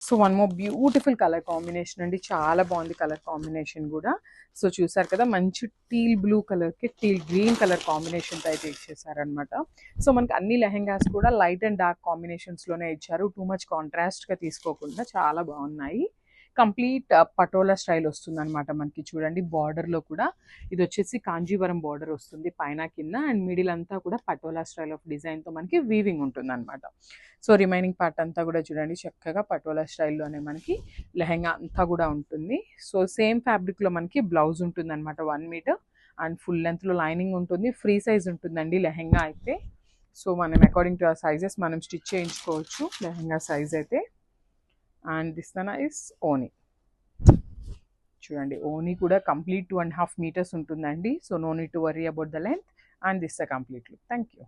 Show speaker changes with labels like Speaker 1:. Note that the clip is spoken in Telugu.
Speaker 1: So one more beautiful colour combination అండి, చాలా బాగుంది కలర్ కాంబినేషన్ కూడా. సో చూసారు కదా, మంచి టీల్ బ్లూ కలర్కి టీల్ గ్రీన్ కలర్ కాంబినేషన్తో అయితే ఇచ్చేసారనమాట. సో మనకి అన్ని లెహెంగాస్ కూడా లైట్ అండ్ డార్క్ కాంబినేషన్స్లోనే ఇచ్చారు, టూ మచ్ కాంట్రాస్ట్గా తీసుకోకుండా చాలా బాగున్నాయి. కంప్లీట్ పటోలా స్టైల్ వస్తుంది అనమాట మనకి. చూడండి బార్డర్లో కూడా ఇది వచ్చేసి కాంజీవరం బార్డర్ వస్తుంది పైన కింద, అండ్ మిడిల్ అంతా కూడా పటోలా స్టైల్ ఆఫ్ డిజైన్తో మనకి వీవింగ్ ఉంటుంది అనమాట. సో రిమైనింగ్ పార్ట్ అంతా కూడా చూడండి చక్కగా పటోలా స్టైల్లోనే మనకి లెహెంగా అంతా కూడా ఉంటుంది. సో సేమ్ ఫ్యాబ్రిక్లో మనకి బ్లౌజ్ ఉంటుంది అనమాట 1 మీటర్, అండ్ ఫుల్ లెంత్లో లైనింగ్ ఉంటుంది. ఫ్రీ సైజ్ ఉంటుందండి లెహెంగా అయితే. సో మనం అకార్డింగ్ టు ఆ సైజెస్ మనం స్టిచ్ చేయించుకోవచ్చు లెహెంగా సైజ్ అయితే. And this one is oni. చూడండి ఓనీ కూడా కంప్లీట్ 2.5 meters ఉంటుందండి. So no need to worry about the length, and this the complete look. Thank you.